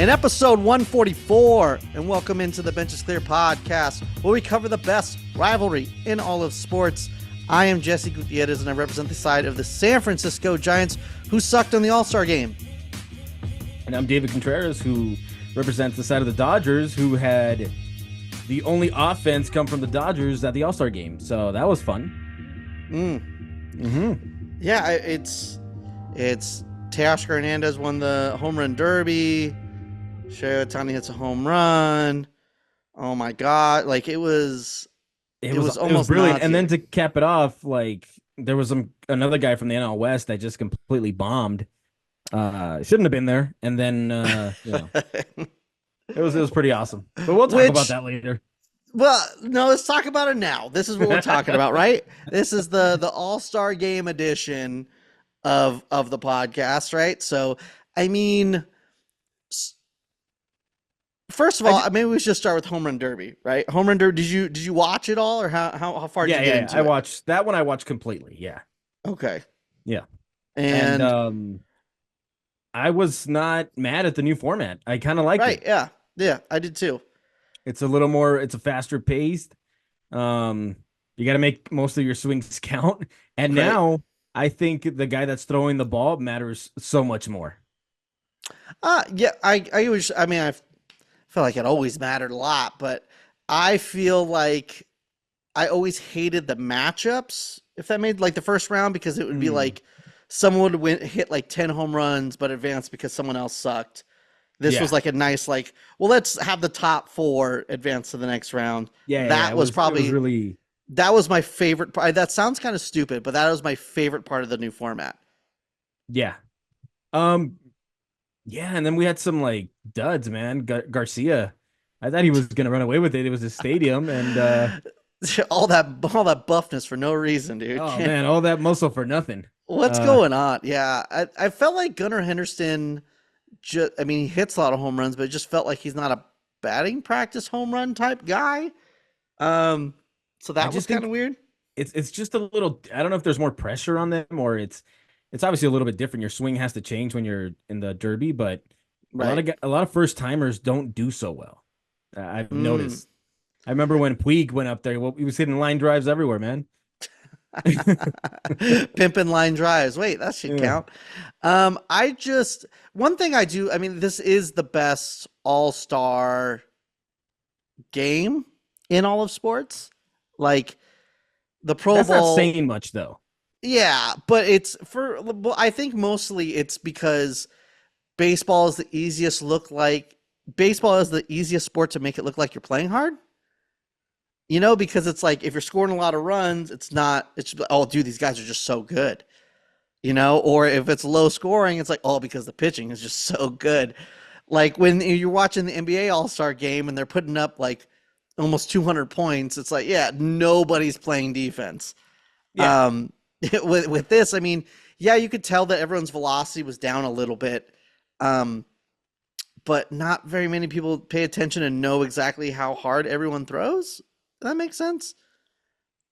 in episode 144, and welcome into the Bench is Clear podcast, where we cover the best rivalry in all of sports. I am Jesse Gutierrez, and I represent the side of the San Francisco Giants, who sucked on the All-Star game. And I'm David Contreras, who represents the side of the Dodgers, who had the only offense come from the Dodgers at the All-Star game. So that was fun. Yeah, it's Teoscar Hernandez won the home run derby. Shohei Ohtani hits a home run. Oh my God. Like it was almost brilliant. And then to cap it off, like there was another guy from the NL West that just completely bombed. Shouldn't have been there. And then it was pretty awesome. But we'll talk about that later. Well, no, let's talk about it now. This is what we're talking about, right? This is the All-Star Game edition of the podcast, right? So, I mean, first of all, maybe we should start with Home Run Derby, right? Home Run Derby. Did you watch it all, or how far did you get into it? I watched that one. I watched completely. Yeah. Okay. Yeah. And I was not mad at the new format. I kind of liked it. Right. Yeah, I did too. It's a faster paced. You got to make most of your swings count. And now I think the guy that's throwing the ball matters so much more. Yeah, I feel like it always mattered a lot, but I feel like I always hated the matchups, if that made like the first round, because it would be like someone would hit like 10 home runs but advance because someone else sucked. This was like a nice, like, well, let's have the top 4 advance to the next round. That was my favorite part. That sounds kind of stupid, but that was my favorite part of the new format. Yeah. And then we had some like duds, man. Garcia, I thought he was going to run away with it. It was his stadium, and all that buffness for no reason, dude. Oh man, all that muscle for nothing. What's going on? Yeah, I felt like Gunnar Henderson. He hits a lot of home runs, but it just felt like he's not a batting practice home run type guy. So that was kind of weird. It's just a little. I don't know if there's more pressure on them, or it's obviously a little bit different. Your swing has to change when you're in the Derby, but a lot of first timers don't do so well. I've noticed. I remember when Puig went up there. He was hitting line drives everywhere, man. Pimping line drives. Wait, that should count. One thing I do, this is the best all-star game in all of sports. Like the Pro Bowl. That's not saying much though. Yeah, but I think mostly it's because baseball is the easiest sport to make it look like you're playing hard. Because it's like if you're scoring a lot of runs, it's these guys are just so good. Or if it's low scoring, it's like, because the pitching is just so good. Like when you're watching the NBA All-Star game and they're putting up like almost 200 points, it's like, nobody's playing defense. Yeah. With this, you could tell that everyone's velocity was down a little bit. But not very many people pay attention and know exactly how hard everyone throws. Does that make sense?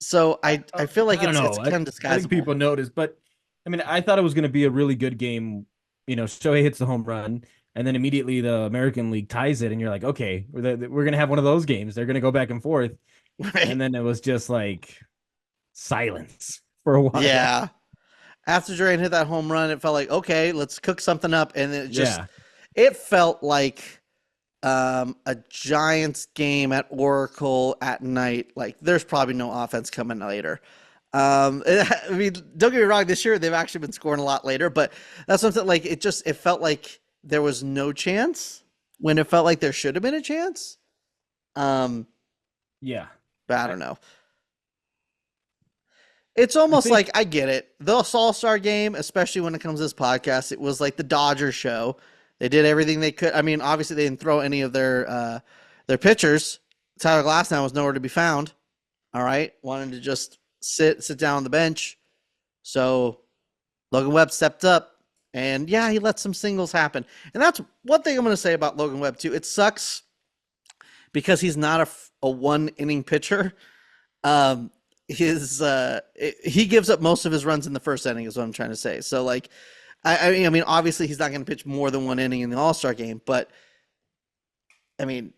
So I feel like it's kind of disguisable. I think people notice, but I thought it was going to be a really good game. Shohei hits the home run, and then immediately the American League ties it, and you're like, okay, we're going to have one of those games. They're going to go back and forth. Right. And then it was just like silence for a while. Yeah. After Duran hit that home run, it felt like, okay, let's cook something up. And it felt like a Giants game at Oracle at night. Like there's probably no offense coming later. Don't get me wrong, this year they've actually been scoring a lot later, but that's something like it felt like there was no chance when it felt like there should have been a chance. Yeah. But I don't know. It's almost like I get it. The All-Star game, especially when it comes to this podcast, it was like the Dodgers show. They did everything they could. Obviously they didn't throw any of their pitchers. Tyler Glasnow was nowhere to be found. All right. Wanted to just sit down on the bench. So Logan Webb stepped up and he let some singles happen. And that's one thing I'm going to say about Logan Webb too. It sucks because he's not a one inning pitcher. He gives up most of his runs in the first inning is what I'm trying to say. So like, I mean, obviously he's not going to pitch more than one inning in the All-Star game, but I mean,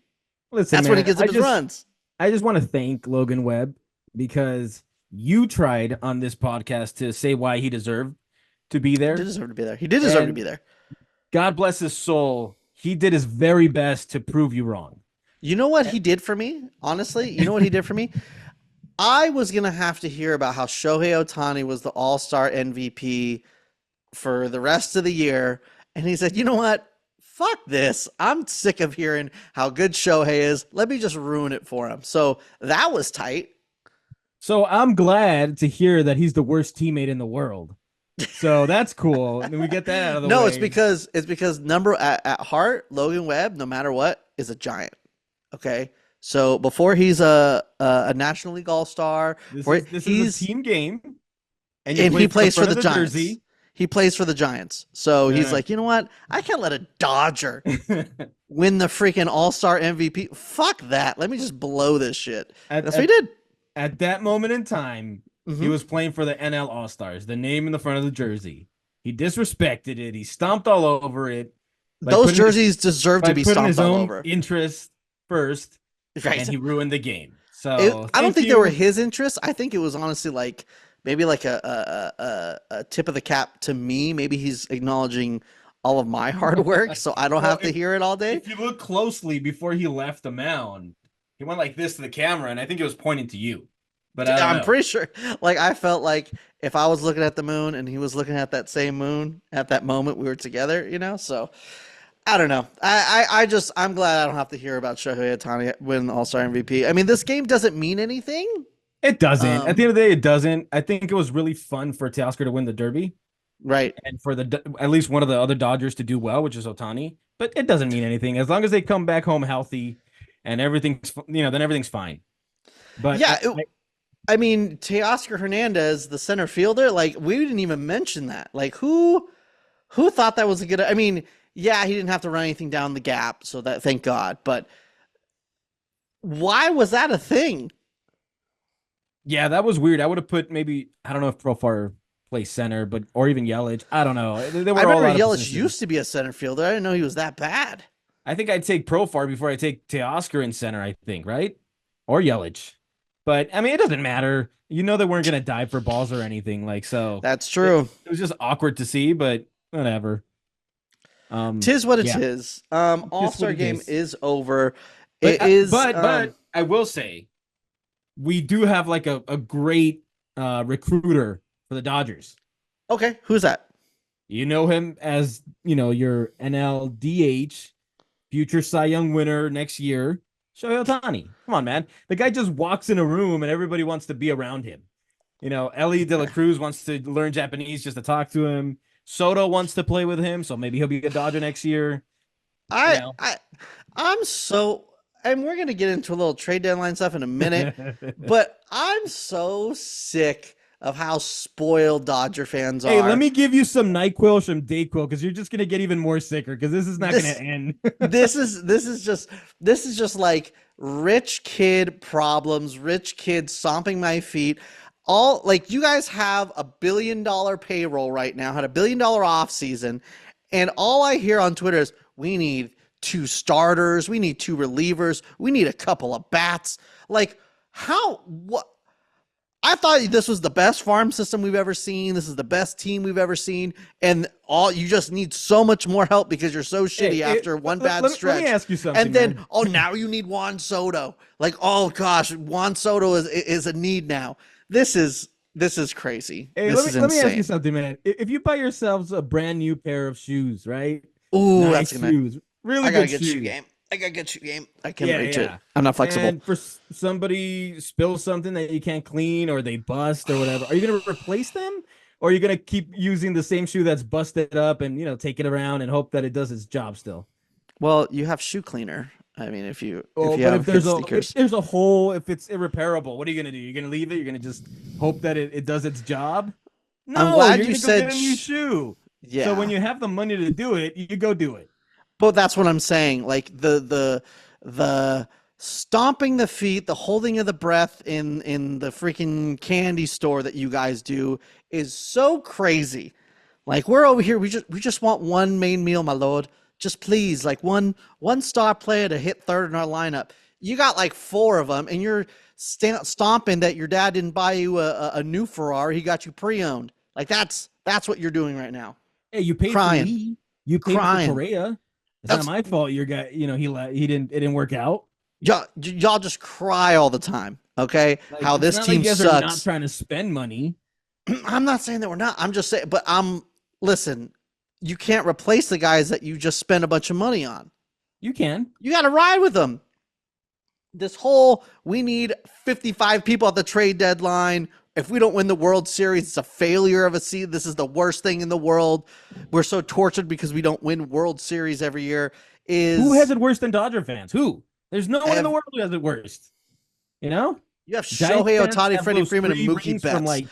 Listen, that's when he man, gives up his runs. I just want to thank Logan Webb because you tried on this podcast to say why he deserved to be He did there. deserve to be there. He did deserve to And be there. God bless his soul. He did his very best to prove you wrong. You know what he did for me? Honestly, you know what he did for me? I was gonna have to hear about how Shohei Ohtani was the All-Star MVP for the rest of the year, and he said, "You know what? Fuck this. I'm sick of hearing how good Shohei is. Let me just ruin it for him." So that was tight. So I'm glad to hear that he's the worst teammate in the world. So that's cool. And we get that out of the No, way. it's because number at heart, Logan Webb, no matter what, is a giant. Okay. So before he's a National League All-Star, This is a team game, and he plays for the of Giants. jersey. He plays for the Giants. So he's Yeah. like, you know what? I can't let a Dodger win the freaking All-Star MVP. Fuck that. Let me just blow this shit. That's what he did. At that moment in time, he Mhm. was playing for the NL All-Stars, the name in the front of the jersey. He disrespected it. He stomped all over it. Those jerseys deserve to be stomped all over. Interest first, Right. and he ruined the game. So I don't think they were his interests. I think it was honestly like maybe like a tip of the cap to me. Maybe he's acknowledging all of my hard work, so I don't have to hear it all day. If you look closely before he left the mound, he went like this to the camera, and I think it was pointing to you. But I'm pretty sure. Like I felt like if I was looking at the moon and he was looking at that same moon at that moment we were together, you know. So I don't know. I'm glad I don't have to hear about Shohei Ohtani win All-Star MVP. I mean, this game doesn't mean anything. It doesn't. At the end of the day, it doesn't. I think it was really fun for Teoscar to win the Derby, right? And for at least one of the other Dodgers to do well, which is Ohtani. But it doesn't mean anything as long as they come back home healthy and everything's then everything's fine. But yeah, I mean, Teoscar Hernandez, the center fielder, like we didn't even mention that. Like who thought that was a good? I mean, yeah, he didn't have to run anything down the gap, so that thank God. But why was that a thing? Yeah, that was weird. I would have put maybe I don't know if Profar plays center, but or even Yelich. I don't know. They were I remember all Yelich used to be a center fielder. I didn't know he was that bad. I think I'd take Profar before I take Teoscar in center. I think right or Yelich. But I mean, it doesn't matter. You know they weren't gonna dive for balls or anything like so. That's true. It was just awkward to see, but whatever. Tis what it is. All-Star game is over. But I will say, we do have like a great recruiter for the Dodgers. Okay, who's that? You know him as your NLDH future Cy Young winner next year. Shohei Ohtani. Come on, man. The guy just walks in a room and everybody wants to be around him. Ellie De La Cruz wants to learn Japanese just to talk to him. Soto wants to play with him, so maybe he'll be a Dodger next year. I'm so, and we're gonna get into a little trade deadline stuff in a minute, but I'm so sick of how spoiled Dodger fans are. Hey, let me give you some NyQuil, some Dayquil, because you're just gonna get even more sicker. Because this is not gonna end. this is just like rich kid problems, rich kid stomping my feet. All like you guys have $1 billion payroll right now, had $1 billion off season, and all I hear on Twitter is we need 2 starters, we need 2 relievers, we need a couple of bats. Like what? I thought this was the best farm system we've ever seen. This is the best team we've ever seen. And you just need so much more help because you're so shitty after one bad stretch. Let me ask you something. And then, now you need Juan Soto. Like, oh gosh, Juan Soto is a need now. This is crazy. Hey, this is insane. Let me ask you something, man. If you buy yourselves a brand new pair of shoes, right? Ooh, nice that's shoes. Really I gotta good get shoes. shoe game. I gotta get shoe game. I can't reach it. I'm not flexible. And for somebody spills something that you can't clean or they bust or whatever, are you gonna replace them? Or are you gonna keep using the same shoe that's busted up and take it around and hope that it does its job still? Well, you have shoe cleaner. I mean, if there's a hole, if it's irreparable, what are you gonna do? You're gonna leave it? You're gonna just hope that it does its job? No, I'm glad you said get a new shoe. Yeah. So when you have the money to do it, you go do it. But that's what I'm saying. Like the stomping the feet, the holding of the breath in the freaking candy store that you guys do is so crazy. Like we're over here, we just want one main meal, my lord. Just please, like one star player to hit third in our lineup. You got like four of them, and you're stomping that your dad didn't buy you a new Ferrari. He got you pre-owned. Like that's what you're doing right now. Hey, you paid for Crying, Lee. You paid for crying. Correa. It's not That's my fault. Your guy, it didn't work out. y'all just cry all the time. Okay, Like how it's this not like team you guys are not sucks. trying to spend money. I'm not saying that we're not. I'm just saying, but listen. You can't replace the guys that you just spent a bunch of money on. You can. You got to ride with them. This whole we need 55 people at the trade deadline. If we don't win the World Series, it's a failure of a season. This is the worst thing in the world. We're so tortured because we don't win World Series every year. Who has Is it worse than Dodger fans? Who? There's no one in the world who has it worst. You know? you have Giants Shohei fans Ohtani, have Freddie those Freeman, and three Mookie rings from Betts.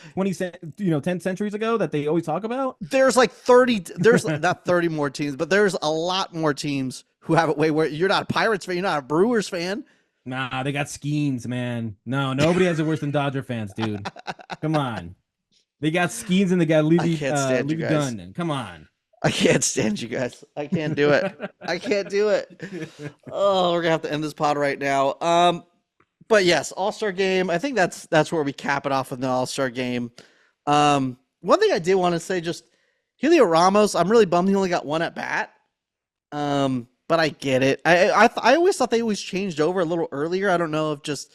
like 10 centuries ago that they always talk about. There's like 30. There's not 30 more teams, but there's a lot more teams who have it way where you're not a Pirates fan, you're not a Brewers fan. Nah, they got Skeens, man. No, nobody has it worse than Dodger fans, dude. Come on. They got Skeens and they got I can't stand you Lee guys. Gunn. Come on. I can't stand you guys. I can't do it. I can't do it. Oh, we're gonna have to end this pod right now. But yes, All-Star game. I think that's where we cap it off with the All-Star game. One thing I did want to say, just Heliot Ramos. I'm really bummed he only got one at bat. But I get it. I always thought they always changed over a little earlier. I don't know if just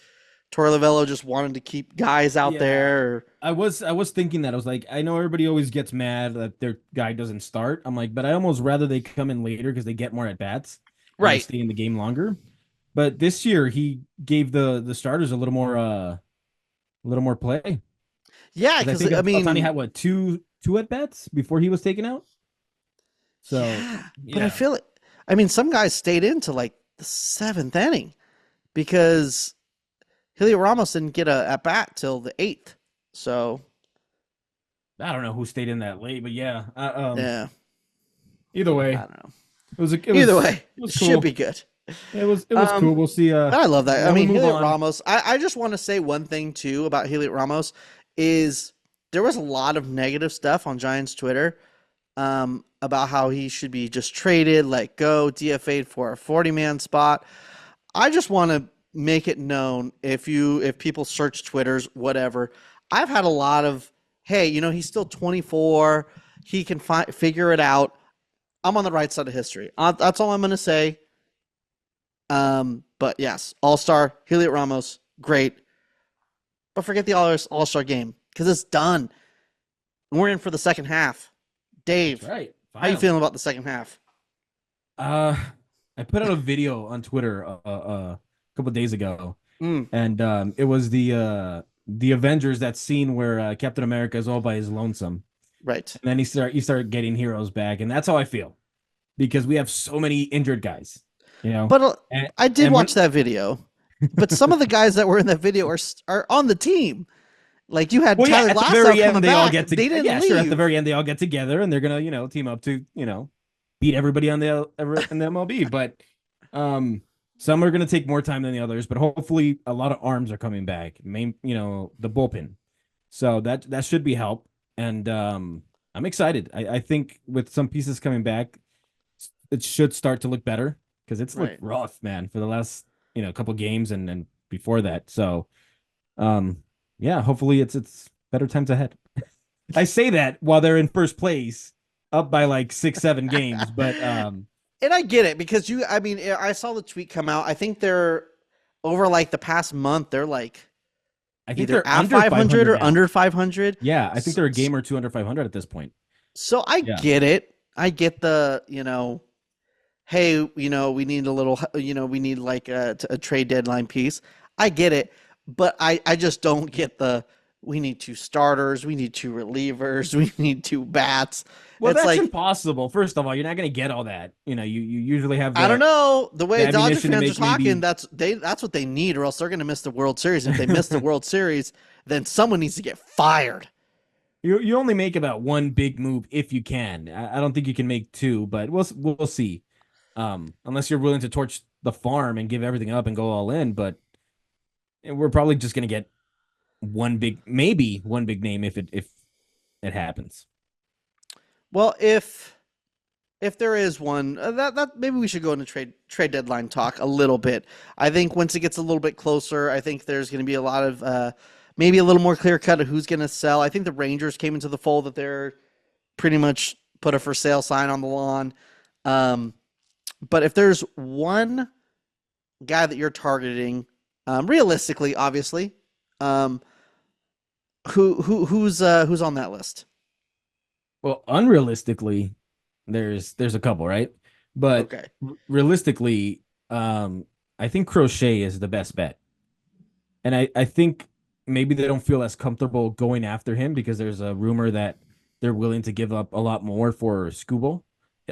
Torre Lavello just wanted to keep guys out there. Or... I was thinking that. I was like, I know everybody always gets mad that their guy doesn't start. I'm like, but I almost rather they come in later because they get more at bats. Right. They stay in the game longer. But this year he gave the starters a little more play. Yeah, because I mean, Ohtani had what two at bats before he was taken out. So, yeah, but I feel it. I mean, some guys stayed into like the seventh inning because Heliot Ramos didn't get a at bat till the eighth. So I don't know who stayed in that late, but yeah. Yeah. Either way, I don't know. Either way, it cool. Should be good. It was cool. We'll see. I love that. I mean, Heliot Ramos. I just want to say one thing too about Heliot Ramos is there was a lot of negative stuff on Giants Twitter about how he should be just traded, let go, DFA'd for a 40-man spot. I just want to make it known if people search Twitters, whatever. I've had a lot of, hey, he's still 24. He can figure it out. I'm on the right side of history. That's all I'm going to say. But yes, All-Star, Heliot Ramos, great. But forget the All-Star game because it's done. And we're in for the second half. Dave, that's right. How you feeling about the second half? I put out a video on Twitter a couple of days ago, and it was the Avengers, that scene where Captain America is all by his lonesome, right? And then you start getting heroes back, and that's how I feel because we have so many injured guys, But I did watch that video, but some of the guys that were in that video are on the team. Like you had Tyler Glass at the very end, they back. All get together. They didn't leave. Sure. At the very end, they all get together and they're gonna, team up to, beat everybody in the MLB. But some are gonna take more time than the others. But hopefully, a lot of arms are coming back. The bullpen. So that should be help. And I'm excited. I think with some pieces coming back, it should start to look better because it's looked rough, man, for the last couple games and before that. So. Yeah, hopefully it's better times ahead. I say that while they're in first place, up by like 6-7 games, but and I get it because I saw the tweet come out. I think they're over like the past month. They're like, I think they're at 500 or under 500. Yeah, I think they're a game or two under 500 at this point. So I get it. I get the hey, we need a little, we need like a trade deadline piece. I get it. But I just don't get we need 2 starters, we need 2 relievers, we need 2 bats. Well, that's impossible. First of all, you're not going to get all that. You usually have. I don't know the way Dodger fans are talking. That's what they need, or else they're going to miss the World Series. And if they miss the World Series, then someone needs to get fired. You only make about 1 big move if you can. I don't think you can make 2, but we'll see. Unless you're willing to torch the farm and give everything up and go all in, but. And we're probably just going to get maybe one big name if it happens. Well, if If there is one, that maybe we should go into trade deadline talk a little bit. I think once it gets a little bit closer, I think there's going to be a lot of maybe a little more clear cut of who's going to sell. I think the Rangers came into the fold that they're pretty much put a for sale sign on the lawn. Um, but if there's one guy that you're targeting, realistically, obviously, um, who's on that list? Well, unrealistically, there's a couple, right? But Okay, realistically, I think Crochet is the best bet. And I think maybe they don't feel as comfortable going after him because there's a rumor that they're willing to give up a lot more for Scooble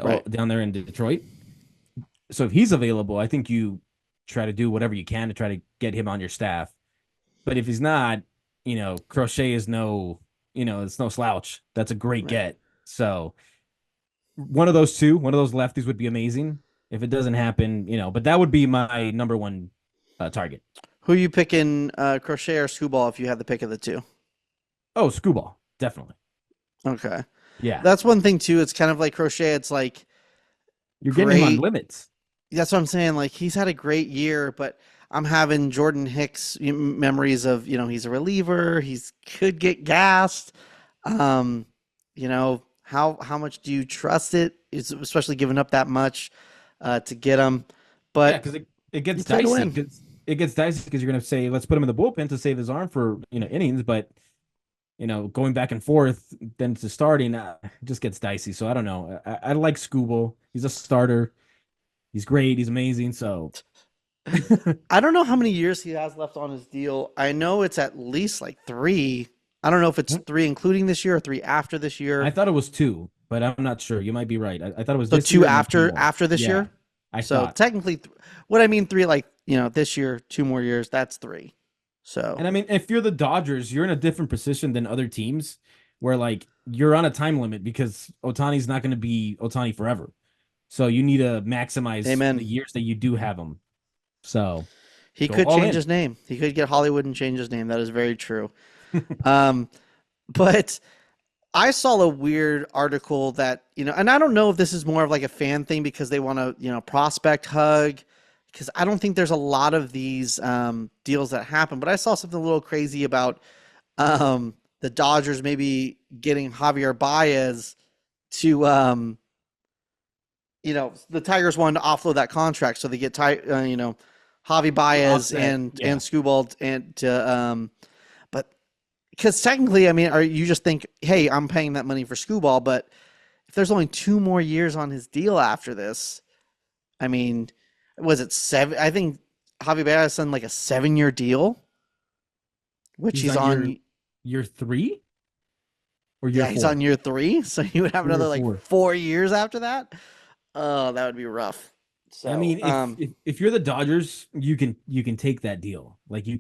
right. down there in Detroit. So if he's available, I think you try to do whatever you can to try to get him on your staff. But if he's not, Crochet is it's no slouch. That's a great Right. get. So one of those two, one of those lefties would be amazing. If it doesn't happen, but that would be my number one target. Who are you picking, Crochet or Screwball, if you had the pick of the two? Oh, Scooball, definitely. Okay. Yeah, That's one thing, too. It's kind of like Crochet. It's like you're getting him on great. limits. That's what I'm saying. Like, he's had a great year, but I'm having Jordan Hicks memories of, he's a reliever. He's could get gassed. Um, how much do you trust it? Is especially giving up that much to get him. Yeah, But because it you gets play to dicey. win. It gets dicey because you're going to say, let's put him in the bullpen to save his arm for innings, but going back and forth then to starting just gets dicey. So I don't know. I like Scooble. He's a starter. He's great. He's amazing. So I don't know how many years he has left on his deal. I know it's at least like 3. I don't know if it's 3 including this year or 3 after this I year. thought it was two, but I'm not sure. You might be right. I thought it was So this 2 year and then two after more. this Yeah, year. I So thought. technically, what I mean 3, like this year, 2 more years. That's 3. So And I mean, if you're the Dodgers, you're in a different position than other teams where like you're on a time limit because Otani's not going to be Otani forever. So you need to maximize the amen. years that you do have him. So He go could all change in. his name. He could get Hollywood and change his name. That is very true. Um, but I saw a weird article that, and I don't know if this is more of like a fan thing because they want to, prospect hug. Because I don't think there's a lot of these deals that happen. But I saw something a little crazy about the Dodgers maybe getting Javier Baez to, the Tigers wanted to offload that contract. So they get, Javi Baez Offset. and Yeah. Skubal and to, but because technically, I mean, are you just think, hey, I'm paying that money for Skubal, but if there's only 2 more years on his deal after this, I mean, was it 7? I think Javi Baez signed like a 7-year deal, which He's he's on on. year three or year Yeah, he's on four? year 3, so you would have 3 or another like 4. 4 years after that. Oh, that would be rough. I So, mean, if you're the Dodgers, you can take that deal. Like you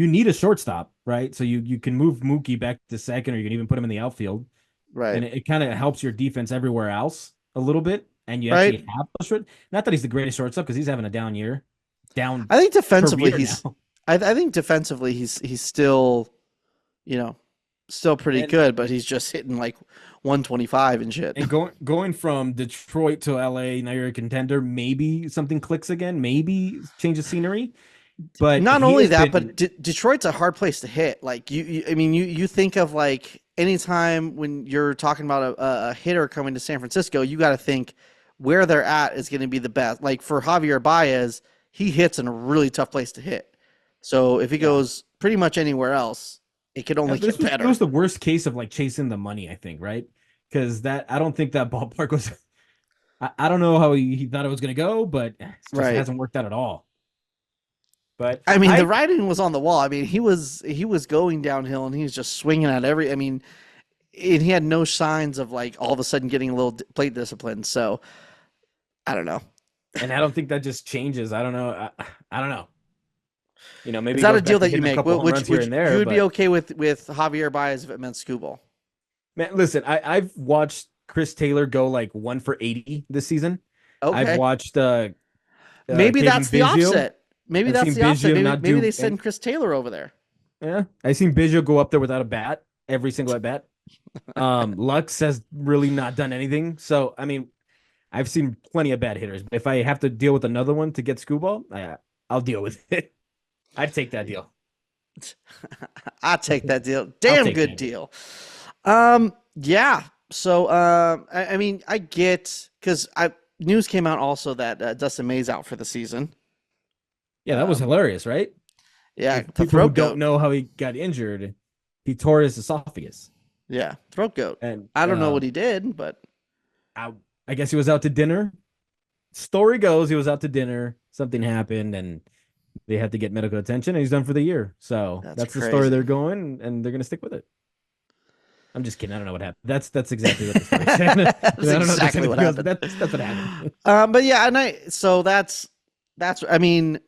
need a shortstop, right? So you can move Mookie back to second, or you can even put him in the outfield, right, and it kind of helps your defense everywhere else a little bit. And you right. actually have a short. Not that he's the greatest shortstop because he's having a down year, down I think defensively career he's. now. I think defensively he's still, you know, still pretty And good, but he's just hitting like 125 and shit. and going from Detroit to LA, now you're a contender. Maybe something clicks again. Maybe change of scenery. But Not he only has that, but been. Detroit's a hard place to hit. Like I mean, you think of like anytime when you're talking about a hitter coming to San Francisco, you got to think where they're at is going to be the best. Like for Javier Baez, he hits in a really tough place to hit. So if he Yeah. goes pretty much anywhere else, it could Yeah, only this get was it was better. the worst case of like chasing the money, I think, right? Because that I don't think that ballpark was. I don't know how he thought it was going to go, but it just Right. hasn't worked out at all. But I mean, the I writing was on the wall. I mean, he was going downhill and he was just swinging at every. I mean, and he had no signs of like all of a sudden getting a little plate discipline. So I don't know. and I don't think that just changes. I don't know. I don't know. Is Maybe he that a goes deal back to that you hitting a make? couple home Which runs here and you there. would be But okay with Javier Baez if it meant Scooble? man, listen, I've watched Chris Taylor go like 1 for 80 this season. I've Okay, watched maybe Kevin that's the Biggio. offset. Maybe I've that's seen the offset. Biggio Maybe not do they and send Chris Taylor over there. yeah. I've seen Biggio go up there without a bat every single at bat. Lux has really not done anything. So I mean, I've seen plenty of bad hitters. If I have to deal with another one to get Screwball, I'll deal with it. I'd take that deal. I take that deal. I'll Damn take good that deal. deal. Yeah. So, I mean, I get because I news came out also that Dustin May's out for the season. Yeah, that was Um, hilarious, right? yeah, If the people who throat don't goat. know how he got injured, he tore his esophagus, Yeah, throat goat. and I don't know what he did, but I, I guess he was out to dinner. Story goes he was out to dinner. Something happened, and they had to get medical attention, and he's done for the year. So that's that's the story they're crazy. going, and they're gonna stick with it. I'm just kidding. I don't know what happened. That's exactly what the story said. I That's don't know if there's exactly what anything else, but happened. that's what happened. But yeah, and I so that's I mean,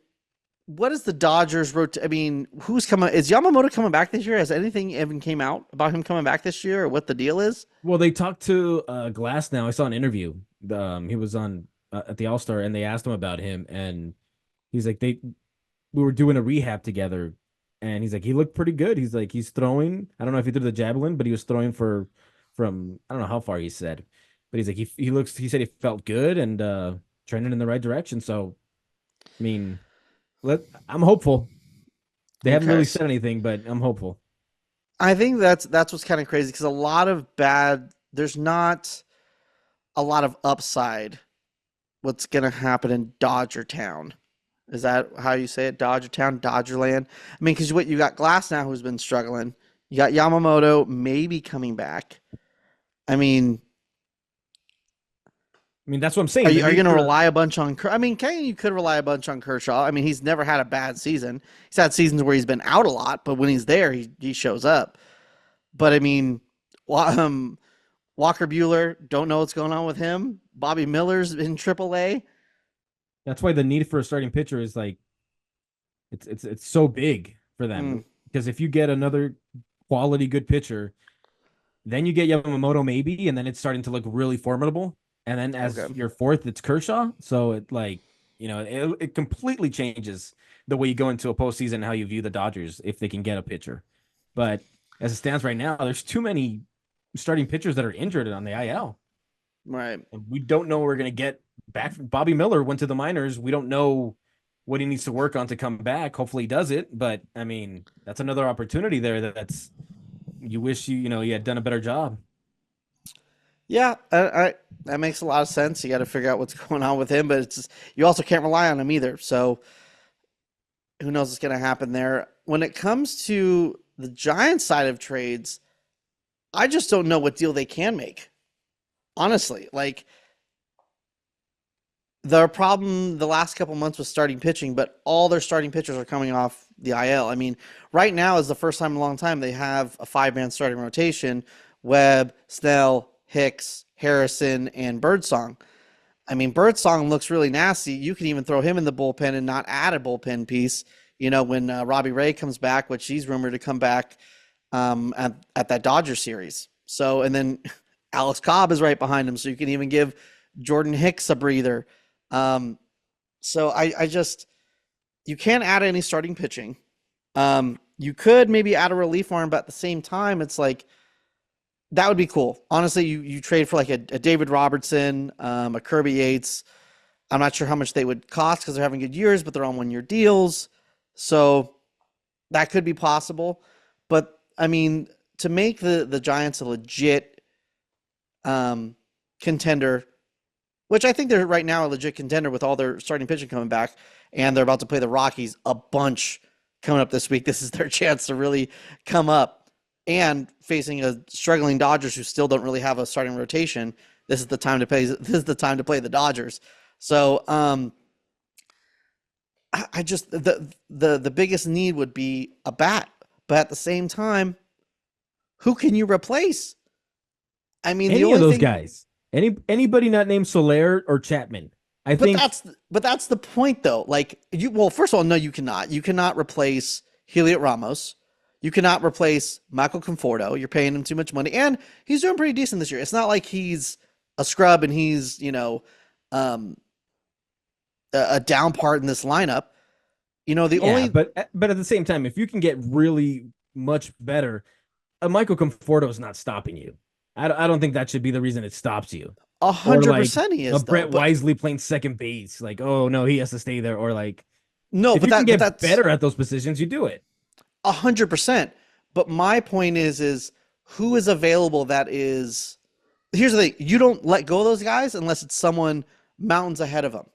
what is the Dodgers I mean, who's coming? Is Yamamoto coming back this year? Has anything even came out about him coming back this year, or what the deal is? Well, they talked to Glass now. I saw an interview. He was on at the All Star, and they asked him about him, and he's like, we were doing a rehab together, and he's like, he looked pretty good. He's like, he's throwing. I don't know if he threw the javelin, but he was throwing from I don't know how far he said, but he's like, he looks. He said he felt good and trending in the right direction. So, I mean, I'm hopeful. They haven't Okay, really so said anything, but I'm hopeful. I think that's what's kind of crazy because a lot of there's not a lot of upside. What's gonna happen in Dodger Town? Is that how you say it? Dodger Town, Dodgerland. I mean, because what you got Glass now who's been struggling. You got Yamamoto maybe coming back. I mean, I mean, that's what I'm saying. The are you need going to for rely a bunch on? I mean, you could rely a bunch on Kershaw. I mean, he's never had a bad season. He's had seasons where he's been out a lot, but when he's there, he shows up. But I mean, Walker Bueller, don't know what's going on with him. Bobby Miller's in AAA. that's why the need for a starting pitcher is like it's so big for them Mm, because if you get another quality good pitcher, then you get Yamamoto maybe, and then it's starting to look really formidable. And then as okay. your fourth, it's Kershaw. So it like it completely changes the way you go into a postseason and how you view the Dodgers if they can get a pitcher. But as it stands right now, there's too many starting pitchers that are injured on the IL. Right. And we don't know we're going to get back. Bobby Miller went to the minors. We don't know what he needs to work on to come back. Hopefully he does it. But I mean, that's another opportunity there that's you wish you had done a better job. Yeah, that makes a lot of sense. You got to figure out what's going on with him, but you also can't rely on him either. So who knows what's going to happen there? When it comes to the Giants side of trades, I just don't know what deal they can make. Honestly, like their problem the last couple months was starting pitching, but all their starting pitchers are coming off the IL. I mean, right now is the first time in a long time they have a five-man starting rotation: Webb, Snell, Hicks, Harrison, and Birdsong. I mean, Birdsong looks really nasty. You can even throw him in the bullpen and not add a bullpen piece. When Robbie Ray comes back, which he's rumored to come back at that Dodger series. So, and then Alex Cobb is right behind him, so you can even give Jordan Hicks a breather. Um, so I just you can't add any starting pitching. You could maybe add a relief arm, but at the same time, it's like that would be cool. Honestly, you trade for like a David Robertson, a Kirby Yates. I'm not sure how much they would cost because they're having good years, but they're on 1 year deals. So that could be possible. But I mean, to make the Giants a legit contender, which I think they're right now a legit contender with all their starting pitching coming back, and they're about to play the Rockies a bunch coming up this week. This is their chance to really come up. And facing a struggling Dodgers who still don't really have a starting rotation, this is the time to play. This is the time to play the Dodgers. So I just the biggest need would be a bat, but at the same time, who can you replace? I mean, the Any of only those thing, guys, anybody not named Soler or Chapman, I but think. that's the point though. Like well, first of all, no, you cannot. You cannot replace Heliot Ramos. You cannot replace Michael Conforto. You're paying him too much money, and he's doing pretty decent this year. It's not like he's a scrub and he's um, a down part in this lineup. The Yeah, only but at the same time, if you can get really much better, a Michael Conforto is not stopping you. I don't think that should be the reason it stops you. A Or hundred like percent he a is though. Brett But Wisely playing second base. Like, oh no, he has to stay there. Or like, no, if but you can get that's better at those positions, you do it. 100%. But my point is who is available that is. Here's the thing: you don't let go of those guys unless it's someone mountains ahead of them,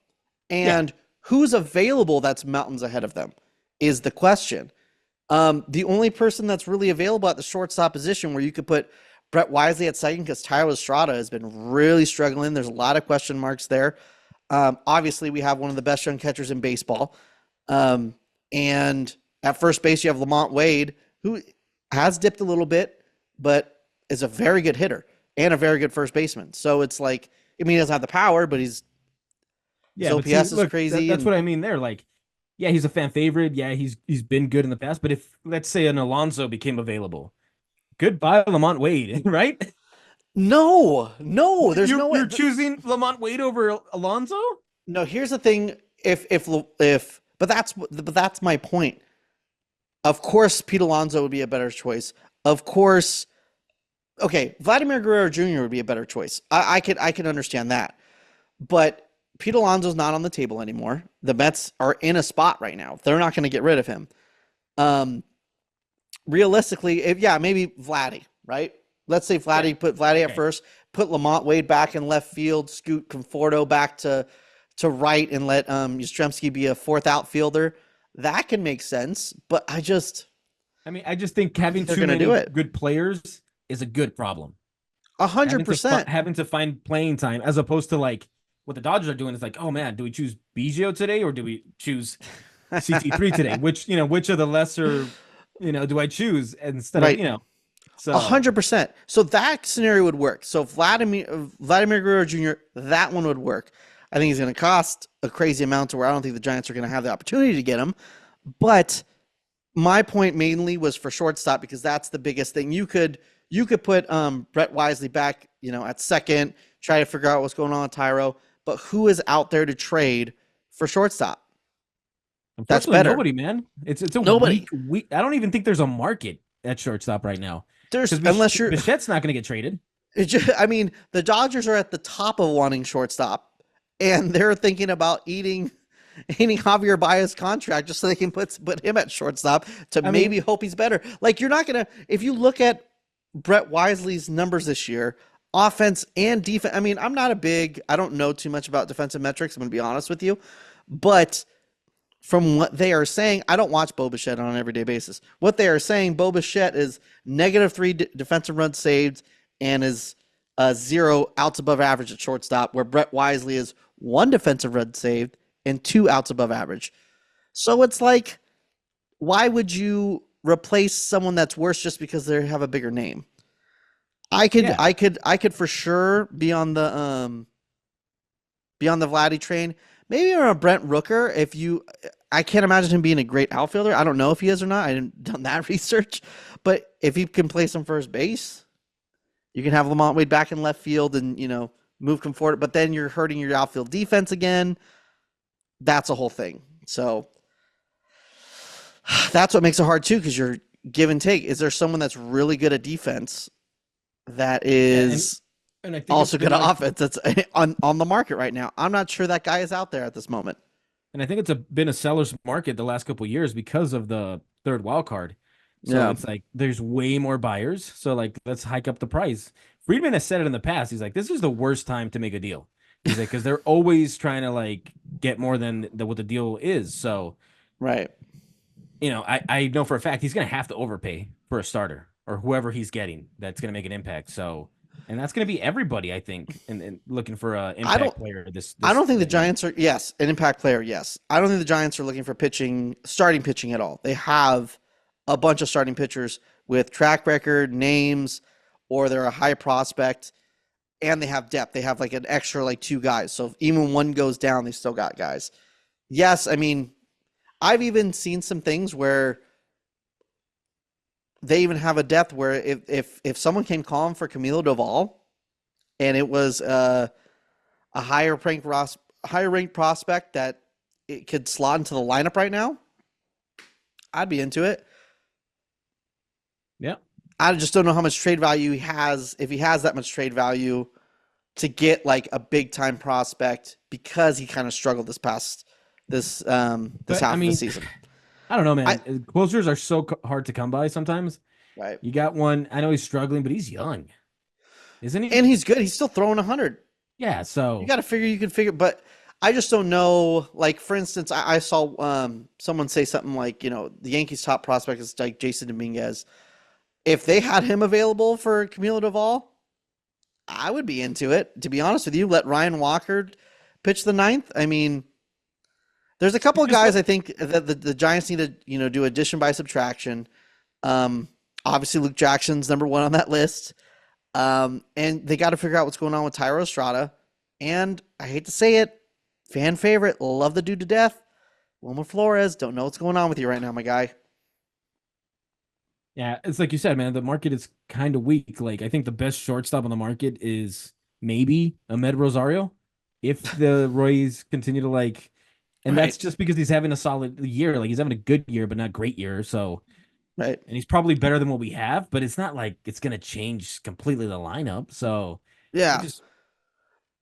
Yeah. and who's available that's mountains ahead of them is the question. The only person that's really available at the shortstop position where you could put Brett Wisely at second because Tyler Estrada has been really struggling. There's a lot of question marks there. Obviously, we have one of the best young catchers in baseball. And at first base, you have Lamont Wade, who has dipped a little bit, but is a very good hitter and a very good first baseman. So it's like, I mean, he doesn't have the power, but his Yeah, but see, OPS is look, crazy. that's And what I mean there. Like, yeah, he's a fan favorite. Yeah, he's been good in the past. But if let's say an Alonso became available, goodbye Lamont Wade, right? no, there's You're no way. you're choosing Lamont Wade over Alonso? No, here's the thing. But that's my point. Of course, Pete Alonso would be a better choice. Of course, okay, Vladimir Guerrero Jr. would be a better choice. I could understand that. But Pete Alonso's not on the table anymore. The Mets are in a spot right now. They're not going to get rid of him. Um, realistically, maybe Vladdy, right? Let's say Yeah. Put Vladdy at Okay. first, put Lamont Wade back in left field, scoot Conforto back to right, and let Yastrzemski be a fourth outfielder. That can make sense, but I mean, I just think I don't having think they're too going to do many it. good players is a good problem. A hundred percent. Having to find playing time as opposed to like what the Dodgers are doing is like, oh man, do we choose Biggio today or do we choose CT3 today? Which of the lesser, do I choose instead of, Right. A so hundred percent. So that scenario would work. So Vladimir Guerrero Jr. That one would work. I think he's going to cost a crazy amount to where I don't think the Giants are going to have the opportunity to get him. But my point mainly was for shortstop because that's the biggest thing. You could put Brett Wisely back, at second, try to figure out what's going on with Tyro. But who is out there to trade for shortstop? That's unfortunately better. nobody, man. It's a Nobody. weak. I don't even think there's a market at shortstop right now There's because unless you're. Bichette's not going to get traded. I mean, the Dodgers are at the top of wanting shortstop, and they're thinking about eating Javier Baez's contract just so they can put him at shortstop to I maybe mean, hope he's better. Like you're not gonna if you look at Brett Wisely's numbers this year, offense and defense. I mean, I don't know too much about defensive metrics. I'm gonna be honest with you, but from what they are saying, I don't watch Bo Bichette on an everyday basis. What they are saying, Bo Bichette is -3 defensive runs saved and is 0 outs above average at shortstop, where Brett Wisely is 1 defensive run saved and 2 outs above average. So it's like, why would you replace someone that's worse just because they have a bigger name? yeah. I could for sure be on the Vladdy train. Maybe on a Brent Rooker. I can't imagine him being a great outfielder. I don't know if he is or not. I didn't done that research, but if he can play some first base, you can have Lamont Wade back in left field and move him forward. But then you're hurting your outfield defense again. That's a whole thing. So that's what makes it hard too, because you're give and take. Is there someone that's really good at defense that Yeah, is and I think it's also been good at like offense that's on the market right now? I'm not sure that guy is out there at this moment. And I think been a seller's market the last couple of years because of the third wild card. So Yeah. it's like there's way more buyers. So like let's hike up the price. Friedman has said it in the past. He's like, this is the worst time to make a deal. He's like, because they're always trying to like get more than what the deal is. So Right. I know for a fact he's gonna have to overpay for a starter or whoever he's getting that's gonna make an impact. So and that's gonna be everybody, I think, and looking for a I don't impact player I don't think the year. Giants are yes, an impact player, yes. I don't think the Giants are looking for starting pitching at all. They have a bunch of starting pitchers with track record, names, or they're a high prospect, and they have depth. They have like an extra like 2 guys. So if even one goes down, they still got guys. Yes, I mean, I've even seen some things where they even have a depth where if someone came calling for Camilo Doval and it was a higher ranked prospect that it could slot into the lineup right now, I'd be into it. Yeah. I just don't know how much trade value he has, if he has that much trade value to get like a big time prospect, because he kind of struggled this But I half of the mean, season. I don't know, I man. Closers are so hard to come by sometimes. right. You got one. I know he's struggling, but he's young, isn't he? And he's good. He's still throwing 100. Yeah. You So got to figure, you can figure, but I just don't know. Like, for instance, I saw someone say something like, the Yankees' top prospect is like Jason Dominguez. If they had him available for Camilo Doval, I would be into it. To be honest with you, let Ryan Walker pitch the ninth. I mean, there's a couple of just guys I think that the Giants need to, do addition by subtraction. Obviously, Luke Jackson's number one on that list. And they got to figure out what's going on with Tyro Estrada. And I hate to say it, fan favorite, love the dude to death. Wilmer Flores, don't know what's going on with you right now, my guy. yeah, it's like you said, man. The market is kind of weak. Like I think the best shortstop on the market is maybe Ahmed Rosario, if the Roy's continue to like, and Right, that's just because he's having a solid year. Like he's having a good year, but not great year. So right. and he's probably better than what we have, but it's not like it's gonna change completely the lineup. So it Yeah. just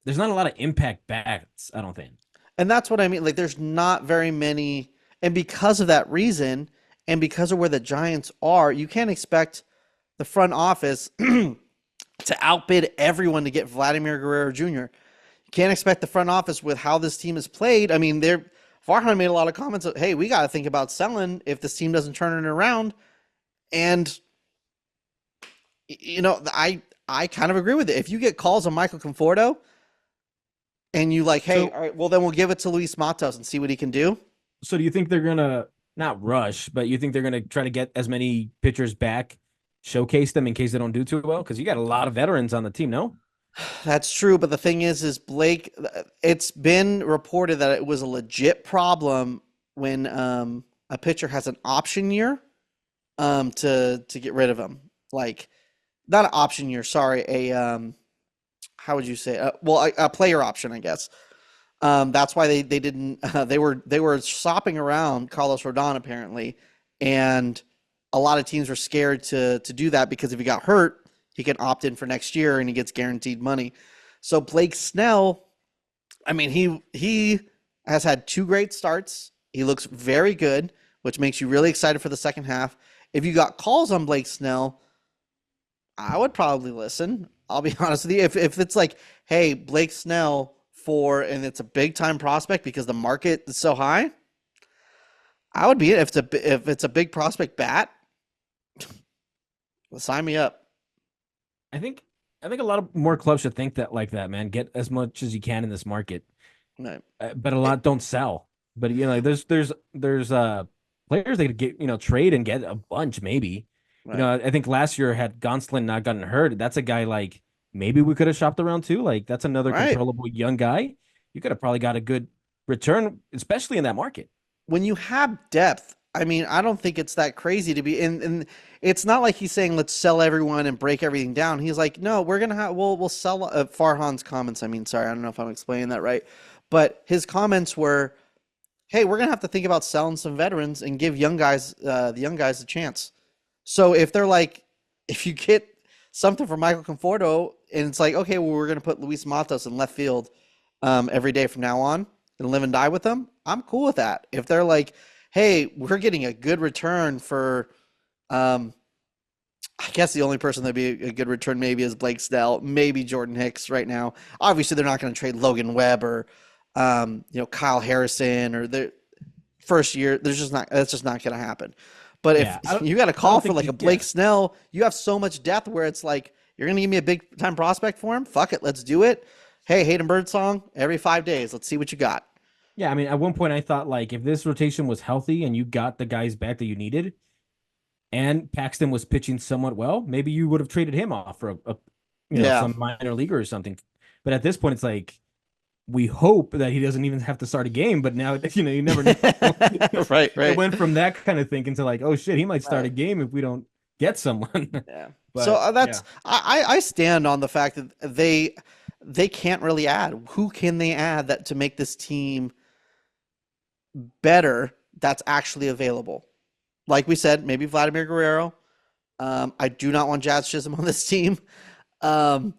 there's not a lot of impact bats, I don't think. And that's what I mean. Like, there's not very many. And because of that reason, and because of where the Giants are, you can't expect the front office to outbid everyone to get Vladimir Guerrero Jr. You can't expect the front office with how this team is played. I mean, Farhan made a lot of comments of, hey, we got to think about selling if this team doesn't turn it around. And I kind of agree with it. If you get calls on Michael Conforto and you like, hey, So all right, well then we'll give it to Luis Matos and see what he can do. so do you think they're gonna not rush, but you think they're gonna try to get as many pitchers back, showcase them in case they don't do too well? Because you got a lot of veterans on the team, no? That's true, but the thing is Blake. It's been reported that it was a legit problem when a pitcher has an option year, to get rid of him. Like, not an option year, sorry, a how would you say? A player option, I guess. That's why they didn't. They were shopping around Carlos Rodon apparently, and a lot of teams were scared to do that because if he got hurt, he can opt in for next year and he gets guaranteed money. So Blake Snell, I mean, he has had two great starts. He looks very good, which makes you really excited for the second half. If you got calls on Blake Snell, I would probably listen. I'll be honest with you. If it's like, hey, Blake Snell and it's a big time prospect because the market is so high, I would be it. If it's a big prospect bat, well, sign me up. I think a lot of more clubs should think that like that, man. Get as much as you can in this market, Right. but a lot don't sell. But there's players they could get trade and get a bunch maybe. Right. I think last year had Gonsolin not gotten hurt, that's a guy like maybe we could have shopped around too. Like that's another Right. controllable young guy. You could have probably got a good return, especially in that market. When you have depth, I mean, I don't think it's that crazy to be in. And it's not like he's saying let's sell everyone and break everything down. He's like, no, we're gonna have we'll sell Farhan's comments. I mean, sorry, I don't know if I'm explaining that right, but his comments were, hey, we're gonna have to think about selling some veterans and give the young guys a chance. So if they're like, if you get something from Michael Conforto and it's like, okay, well, we're gonna put Luis Matos in left field every day from now on and live and die with them, I'm cool with that. If they're like, hey, we're getting a good return for, I guess the only person that'd be a good return maybe is Blake Snell, maybe Jordan Hicks right now. Obviously, they're not going to trade Logan Webb or, Kyle Harrison or the first year. That's just not going to happen. But if Yeah, I don't, you got a I call don't for think like you, a yeah. Blake Snell, you have so much depth where it's like, you're going to give me a big time prospect for him? Fuck it. Let's do it. Hey, Hayden Birdsong every 5 days. Let's see what you got. Yeah, I mean, at one point I thought like if this rotation was healthy and you got the guys back that you needed, and Paxton was pitching somewhat well, maybe you would have traded him off for Yeah. some minor leaguer or something. But at this point, it's like we hope that he doesn't even have to start a game. But now you never know. Right, It right. went from that kind of thinking to like, oh shit, he might start a Right. game if we don't get someone. Yeah. So But that's yeah, I stand on the fact that they can't really add. Who can they add that to make this team better that's actually available? Like we said, maybe Vladimir Guerrero, I do not want Jazz Chisholm on this team. Um,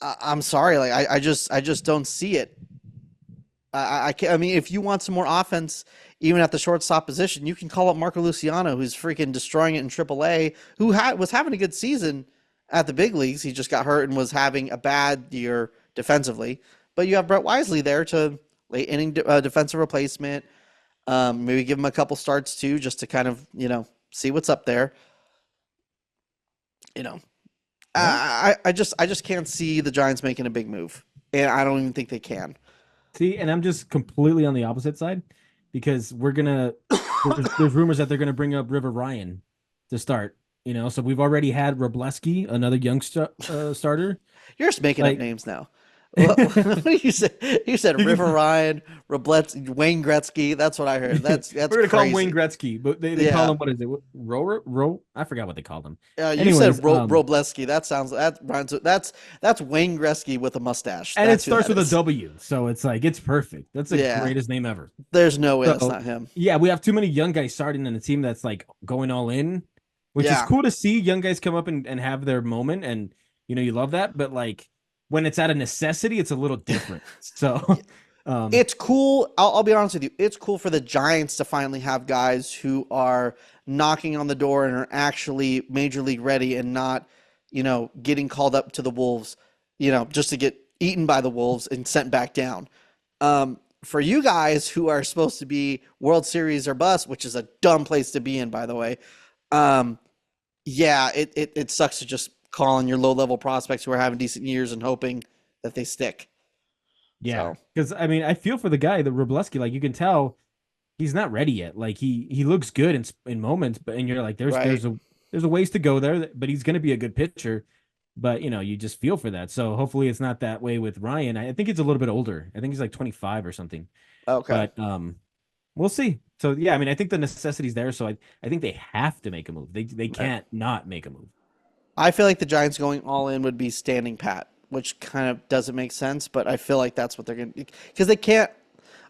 I'm sorry, like I just don't see it. I can't. I mean, if you want some more offense, even at the shortstop position, you can call up Marco Luciano, who's freaking destroying it in AAA, who was having a good season at the big leagues. He just got hurt and was having a bad year defensively. But you have Brett Wisely there to late inning defensive replacement. Maybe give him a couple starts too, just to kind of see what's up there. You know, Well, I just can't see the Giants making a big move, and I don't even think they can. see, and I'm just completely on the opposite side because there's rumors that they're gonna bring up River Ryan to start. So we've already had Robleski, another young starter. You're just making up Like names now. What did you say? You said River Ryan, Robleski, Wayne Gretzky. That's what I heard. That's we're gonna call him Wayne crazy. Gretzky, but they call Yeah. him, what is it? Ro? I forgot what they called him. You said Anyways, Robleski. That's Wayne Gretzky with a mustache. and it That's who starts that with a is. W, so it's like it's perfect. That's the Yeah. greatest name ever. There's no way that's So not him. yeah, we have too many young guys starting in a team that's like going all in, which is Yeah. cool to see young guys come up and have their moment, and you love that. But like when it's out of necessity, it's a little different. So, um, It's cool. I'll be honest with you. It's cool for the Giants to finally have guys who are knocking on the door and are actually major league ready and not, getting called up to the Wolves, just to get eaten by the Wolves and sent back down. For you guys who are supposed to be World Series or bust, which is a dumb place to be in, by the way. Yeah, it sucks to just call on your low level prospects who are having decent years and hoping that they stick. yeah, So, because I mean, I feel for the guy, the Robleski. Like you can tell, he's not ready yet. Like he looks good in moments, but and you're like, there's right. there's a there's a ways to go there, but he's gonna be a good pitcher. But you just feel for that. So hopefully it's not that way with Ryan. I think he's a little bit older. I think he's like 25 or something. Okay. But we'll see. So yeah, I mean, I think the necessity's there. So I think they have to make a move. They Right. can't not make a move. I feel like the Giants going all in would be standing pat, which kind of doesn't make sense, but I feel like that's what they're going to, because they can't.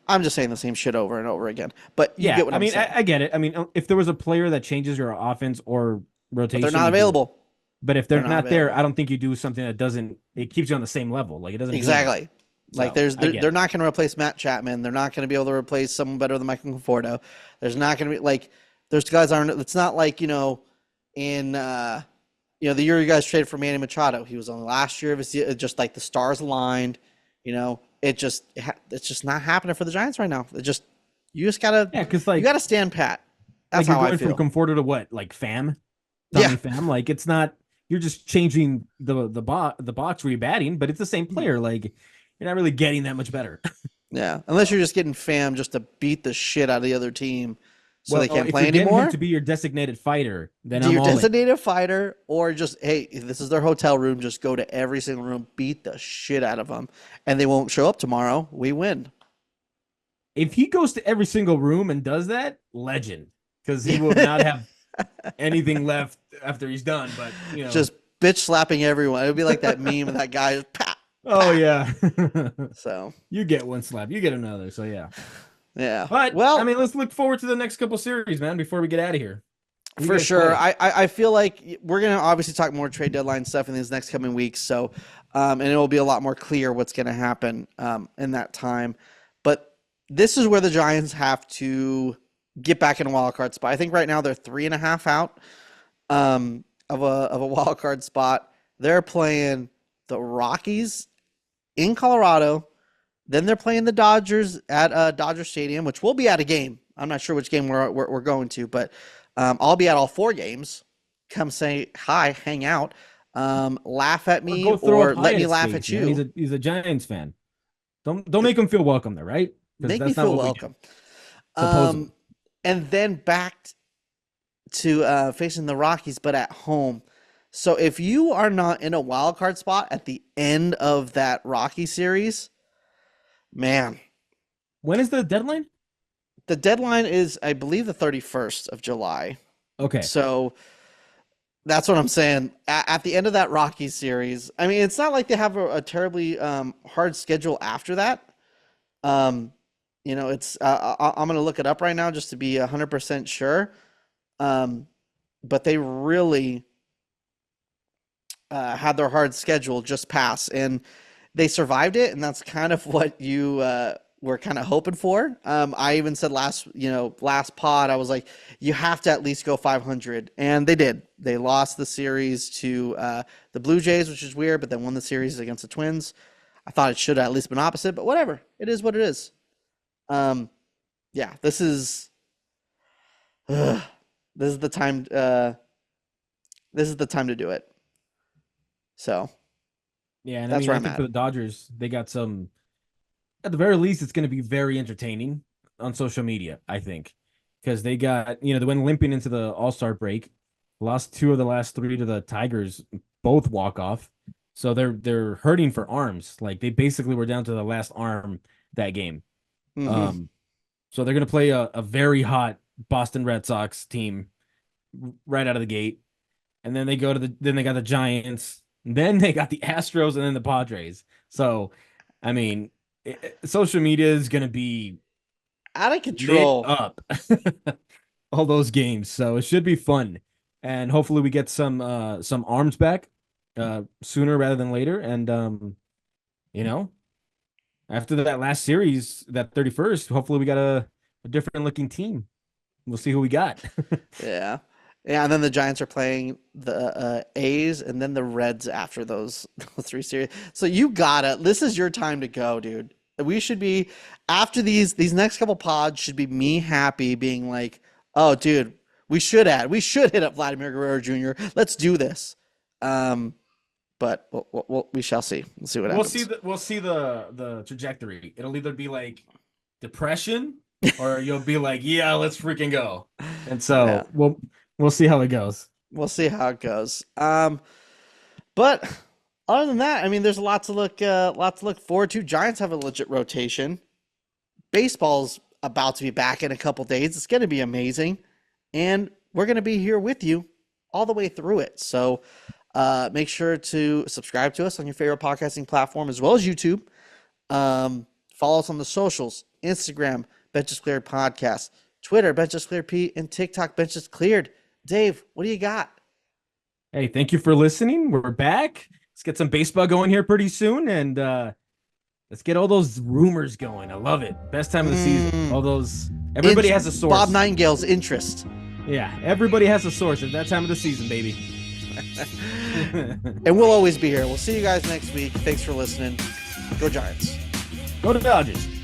I'm just saying the same shit over and over again, but you Yeah, get what I I'm mean, saying. I get it. I mean, if there was a player that changes your offense or But they're rotation, not you do it. available. But if They're they're not not there, I available. don't think you do something that doesn't. It keeps you on the same level. Like it doesn't do anything. Exactly. Like So I get they're it. not going to replace Matt Chapman. They're not going to be able to replace someone better than Michael Conforto. There's not going to be like there's guys aren't. It's not like in the year you guys traded for Manny Machado. He was on the last year of his year, just like the stars aligned. It's just not happening for the Giants right now. You just gotta Yeah, because you gotta stand pat. That's you're how I going from feel. Conforto to what, like Fam, Yeah. Tommy Fam. Like it's not. You're just changing the box where you're batting, but it's the same player. Like you're not really getting that much better. Yeah. Unless you're just getting Fam just to beat the shit out of the other team so they Well, can't if play you're getting him anymore. to be your designated fighter, then Do I'm your all in. designated fighter or just, hey, if this is their hotel room, just go to every single room, beat the shit out of them, and they won't show up tomorrow. We win. If he goes to every single room and does that, legend, because he will not have anything left after he's done. But Just bitch slapping everyone. It would be like that meme of that guy just pat, oh pat. yeah, So, you get one slap, you get another. So yeah, yeah. but I Well, mean, let's look forward to the next couple series, man. Before we get out of here, who you for guys sure. play? I feel like we're going to obviously talk more trade deadline stuff in these next coming weeks. So, and it will be a lot more clear what's going to happen in that time. But this is where the Giants have to get back in a wild card spot. I think right now they're 3.5 out of a wild card spot. They're playing the Rockies in Colorado. Then they're playing the Dodgers at Dodger Stadium, which will be at a game. I'm not sure which game we're going to, but I'll be at all 4 games. Come say hi, hang out, laugh at Or me, go throw or a pie let at me his laugh face, at man. you. He's a Giants fan. Don't make him feel welcome there, right? Because Make me that's not feel what we do. welcome. Supposedly. And then back to facing the Rockies, but at home. So if you are not in a wild card spot at the end of that Rocky series, man, When is the deadline? the deadline is, I believe, the 31st of July. Okay. So that's what I'm saying. At the end of that Rocky series, I mean, it's not like they have a terribly hard schedule after that. Um, it's I'm going to look it up right now just to be 100% sure. Um, but they really had their hard schedule just pass, and they survived it, and that's kind of what you were kind of hoping for. I even said last pod, I was like, you have to at least go 500, and they did. They lost the series to the Blue Jays, which is weird, but then won the series against the Twins. I thought it should have at least been opposite, but whatever. It is what it is. Yeah, this is this is the time. This is the time to do it. So Yeah, and that's where I I'm think at. for the Dodgers, they got some. At the very least, it's going to be very entertaining on social media, I think, because they got they went limping into the All-Star break, lost 2 of the last 3 to the Tigers, both walk off. So they're hurting for arms. Like they basically were down to the last arm that game. Mm-hmm. Um, so they're going to play a very hot Boston Red Sox team right out of the gate, and then they got the Giants, then they got the Astros, and then the Padres. So, I mean, social media is going to be Out of lit control. up all those games, so it should be fun, and hopefully we get some arms back sooner rather than later, and you know after that last series, that 31st, hopefully we got a different looking team. We'll see who we got. Yeah. Yeah, and then the Giants are playing the A's and then the Reds after those 3 series. So this is your time to go, dude. We should be after these next couple pods should be me happy being like, "Oh, dude, we should hit up Vladimir Guerrero Jr. Let's do this." But we shall see. We'll see what happens. We'll see the trajectory. It'll either be like depression or you'll be like, yeah, let's freaking go. And Yeah, so we'll see how it goes. we'll see how it goes. But other than that, I mean, there's a lot to look forward to. Giants have a legit rotation. Baseball's about to be back in a couple days. It's going to be amazing, and we're going to be here with you all the way through it. So make sure to subscribe to us on your favorite podcasting platform as well as YouTube. Follow us on the socials: Instagram, Benches Cleared Podcast, Twitter, Benches Cleared P, and TikTok, Benches Cleared. Dave, what do you got? Hey, thank you for listening. We're back. Let's get some baseball going here pretty soon, and let's get all those rumors going. I love it. Best time of the season. All those. Everybody has a source. Bob Nightingale's interest. Yeah, everybody has a source at that time of the season, baby. And we'll always be here. We'll see you guys next week. Thanks for listening. Go Giants. Go to Dodgers.